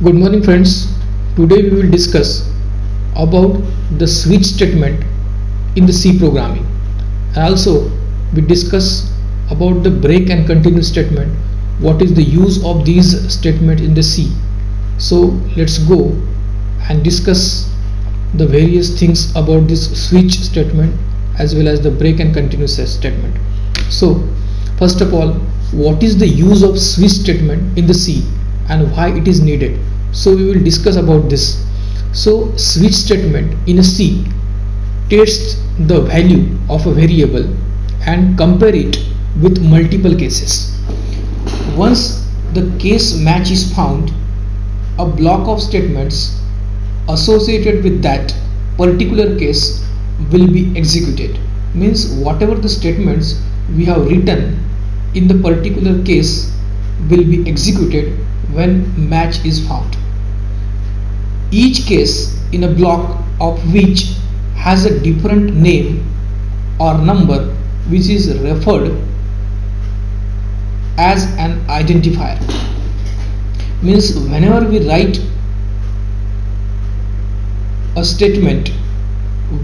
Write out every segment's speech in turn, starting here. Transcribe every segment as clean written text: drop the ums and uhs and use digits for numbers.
Good morning friends. Today we will discuss about the switch statement in the C programming. And also we discuss about the break and continue statement. What is the use of these statements in the C? So let's go and discuss the various things about this switch statement as well as the break and continue statement. So first of all, what is the use of switch statement in the C and why it is needed? So we will discuss about this. So switch statement in a C takes the value of a variable and compare it with multiple cases. Once the case match is found, a block of statements associated with that particular case will be executed. Means whatever the statements we have written in the particular case will be executed when match is found. Each case in a block of which has a different name or number which is referred as an identifier. Means whenever we write a statement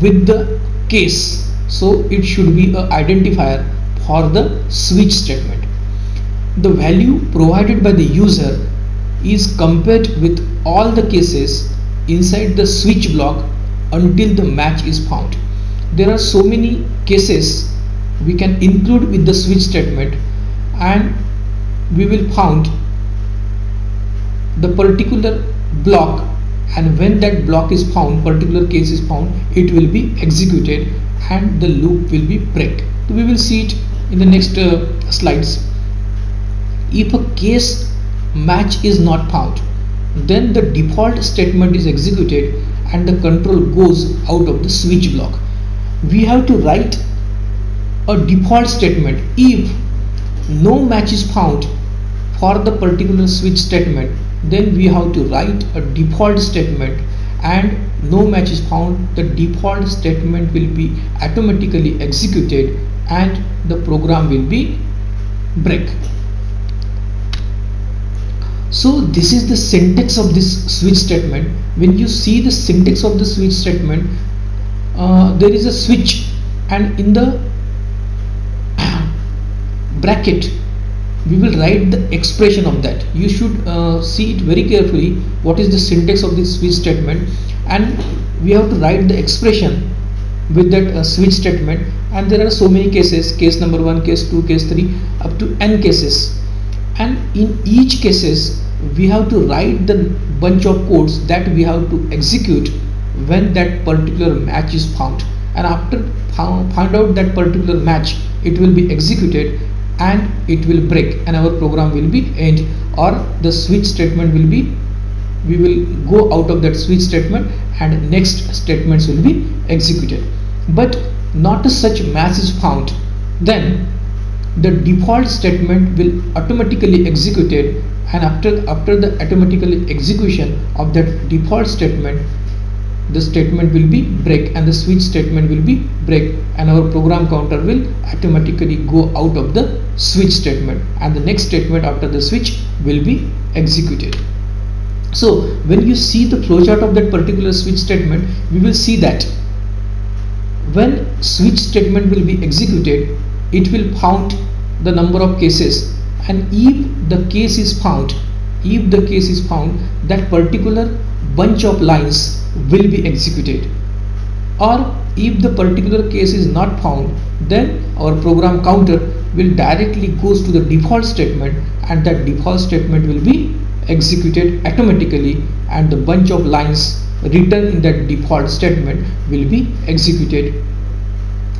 with the case, so it should be an identifier for the switch statement. The value provided by the user is compared with all the cases inside the switch block until the match is found. There are so many cases we can include with the switch statement, and we will found the particular block, and when that block is found, particular case is found, it will be executed and the loop will be break. So we will see it in the next slides. If a case match is not found, then the default statement is executed and the control goes out of the switch block. We have to write a default statement. If no match is found for the particular switch statement, then we have to write a default statement, and no match is found, the default statement will be automatically executed and the program will be break. So this is the syntax of this switch statement. When you see the syntax of the switch statement, there is a switch, and in the bracket we will write the expression of that. You should see it very carefully what is the syntax of this switch statement, and we have to write the expression with that switch statement. And there are so many cases, case number 1, case 2, case 3, up to n cases, and in each cases we have to write the bunch of codes that we have to execute when that particular match is found. And after find out that particular match, it will be executed and it will break, and our program will be end, or the switch statement will be, we will go out of that switch statement and next statements will be executed. But not such match is found, then the default statement will automatically executed, and after the automatical execution of that default statement, the statement will be break and the switch statement will be break, and our program counter will automatically go out of the switch statement, and the next statement after the switch will be executed. So when you see the flowchart of that particular switch statement, we will see that when switch statement will be executed, it will count the number of cases, and if the case is found, that particular bunch of lines will be executed. Or if the particular case is not found, then our program counter will directly goes to the default statement, and that default statement will be executed automatically, and the bunch of lines written in that default statement will be executed,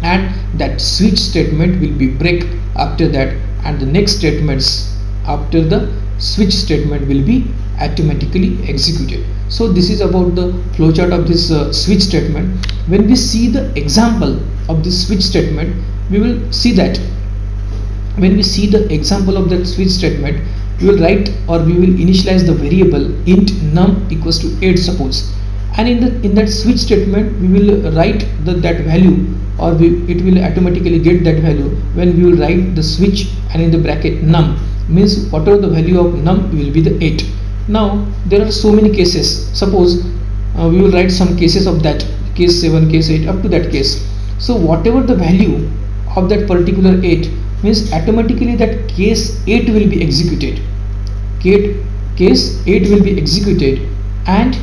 and that switch statement will be break after that, and the next statements after the switch statement will be automatically executed. So this is about the flowchart of this switch statement. When we see the example of this switch statement, we will see that when we see the example of that switch statement, we will write, or we will initialize the variable int num equals to 8 suppose, and in that switch statement we will write that value, or it will automatically get that value when we will write the switch, and in the bracket num means whatever the value of num will be the 8. Now there are so many cases. Suppose we will write some cases of that, case 7, case 8, up to that case. So whatever the value of that particular 8 means automatically that case 8 will be executed. Case 8 will be executed, and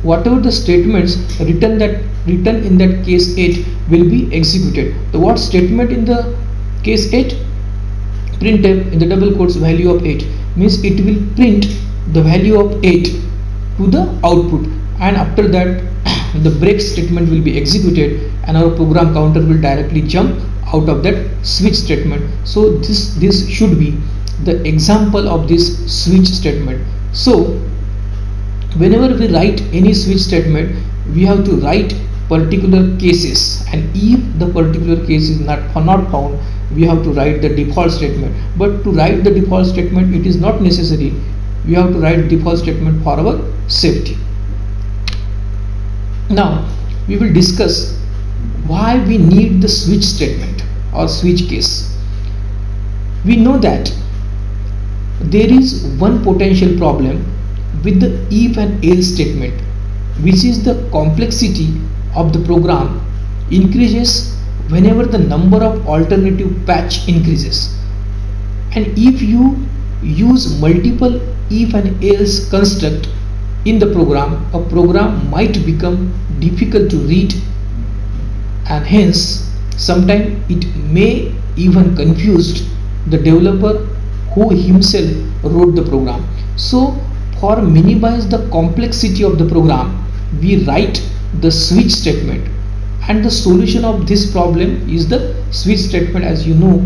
whatever the statements written in that case 8 will be executed. The what statement in the case 8? Printf in the double quotes value of 8 means it will print the value of 8 to the output, and after that the break statement will be executed and our program counter will directly jump out of that switch statement. So this should be the example of this switch statement. So whenever we write any switch statement, we have to write particular cases, and if the particular case is not found, we have to write the default statement. But to write the default statement, it is not necessary. We have to write default statement for our safety. Now we will discuss why we need the switch statement or switch case. We know that there is one potential problem with the if and else statement, which is the complexity of the program increases whenever the number of alternative patch increases. And if you use multiple if and else construct in the program, a program might become difficult to read, and hence sometimes it may even confuse the developer who himself wrote the program. So for minimize the complexity of the program, we write the switch statement, and the solution of this problem is the switch statement. As you know,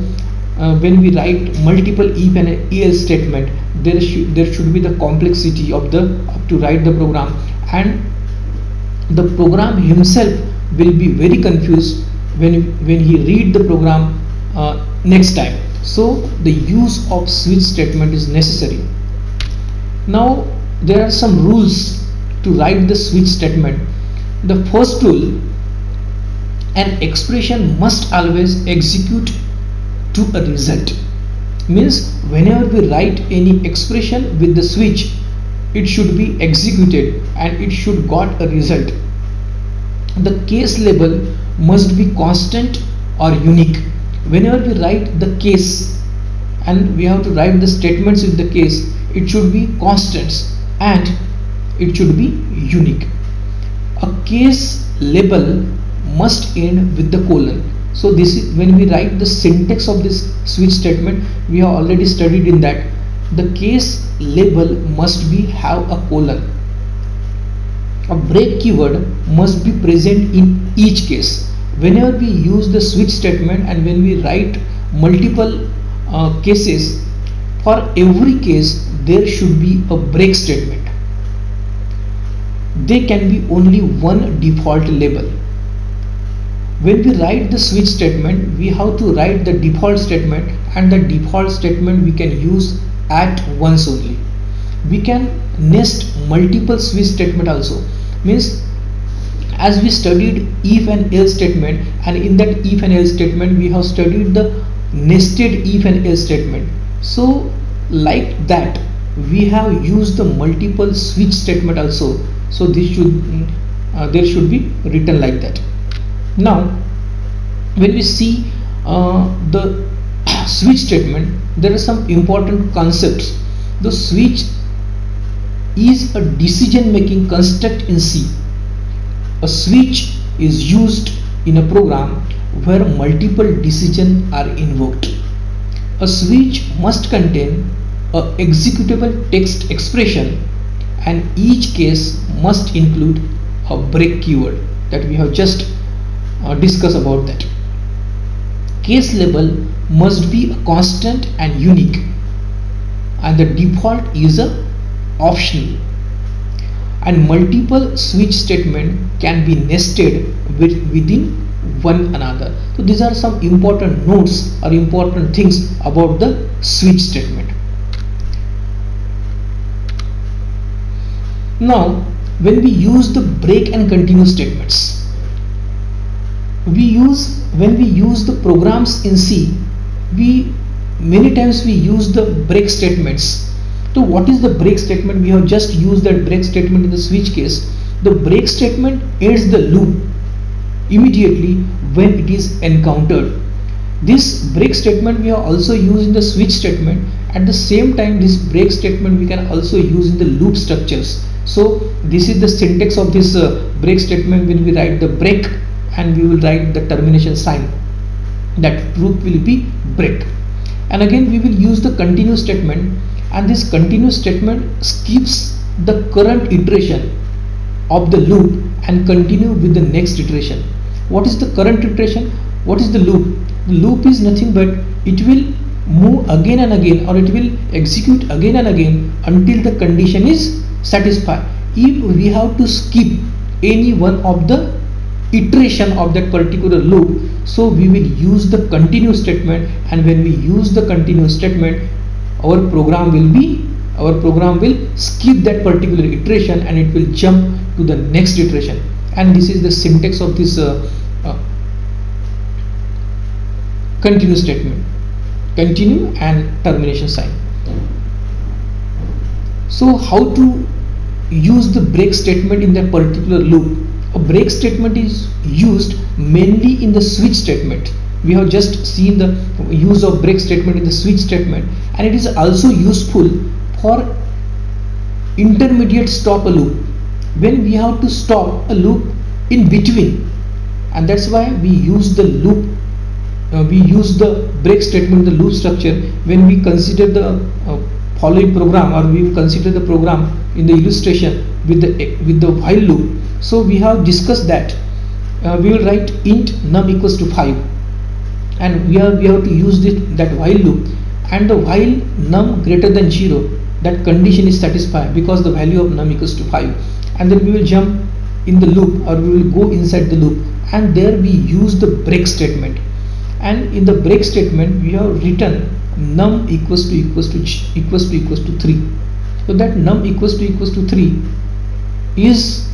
when we write multiple if and else statement, there should be the complexity of to write the program, and the program himself will be very confused when he read the program next time. So the use of switch statement is necessary. Now there are some rules to write the switch statement. The first rule: an expression must always execute to a result. Means whenever we write any expression with the switch, it should be executed and it should got a result. The case label must be constant or unique. Whenever we write the case and we have to write the statements with the case, it should be constants and it should be unique. A case label must end with the colon. So this is when we write the syntax of this switch statement, we have already studied in that the case label must be have a colon. A break keyword must be present in each case. Whenever we use the switch statement and when we write multiple cases, for every case there should be a break statement. There can be only one default label. When we write the switch statement, we have to write the default statement, and the default statement we can use at once only. We can nest multiple switch statement also. Means as we studied if and else statement, and in that if and else statement we have studied the nested if and else statement. So like that we have used the multiple switch statement also. So this should there should be written like that. Now when we see the switch statement, there are some important concepts. The switch is a decision making construct in C. A switch is used in a program where multiple decisions are invoked. A switch must contain a executable text expression, and each case must include a break keyword that we have just discussed about that. Case label must be a constant and unique, and the default is a optional, and multiple switch statement can be nested within one another. So these are some important notes or important things about the switch statement. Now when we use the break and continue statements, when we use the programs in C, many times we use the break statements. So what is the break statement? We have just used that break statement in the switch case. The break statement ends the loop immediately when it is encountered. This break statement we have also used in the switch statement. At the same time, this break statement we can also use in the loop structures. So this is the syntax of this break statement. When we write the break and we will write the termination sign, that loop will be break. And again we will use the continue statement, and this continue statement skips the current iteration of the loop and continue with the next iteration. What is the current iteration? What is the loop? The loop is nothing but it will move again and again, or it will execute again and again until the condition is satisfied. If we have to skip any one of the iteration of that particular loop, so we will use the continue statement, and when we use the continue statement, our program will skip that particular iteration and it will jump to the next iteration. And this is the syntax of this continue statement, continue and termination sign. So how to use the break statement in that particular loop? A break statement is used mainly in the switch statement. We have just seen the use of break statement in the switch statement, and it is also useful for intermediate stop a loop, when we have to stop a loop in between, and that's why we use the loop. We use the break statement, the loop structure, when we consider the following program, or we will consider the program in the illustration with the while loop. So we have discussed that we will write int num equals to 5, and we have to use that while loop, and the while num greater than 0, that condition is satisfied because the value of num equals to 5, and then we will jump in the loop, or we will go inside the loop, and there we use the break statement. And in the break statement we have written num equals to 3. So that num equals to 3 is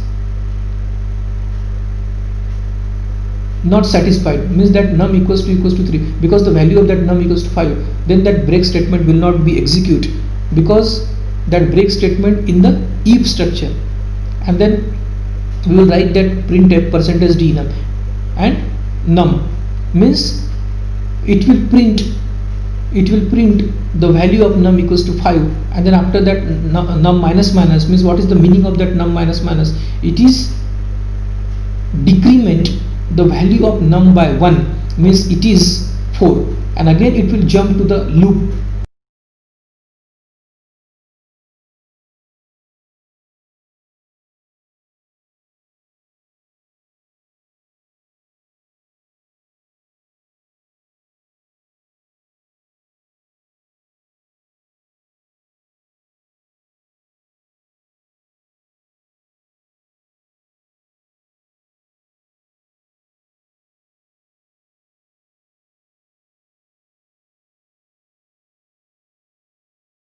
not satisfied, means that num equals to 3, because the value of that num equals to 5, then that break statement will not be executed, because that break statement in the if structure. And then we will write that printf %d num, and num means it will print the value of num equals to 5, and then after that num minus minus means what is the meaning of that num minus minus? It is decrement the value of num by 1, means it is 4, and again it will jump to the loop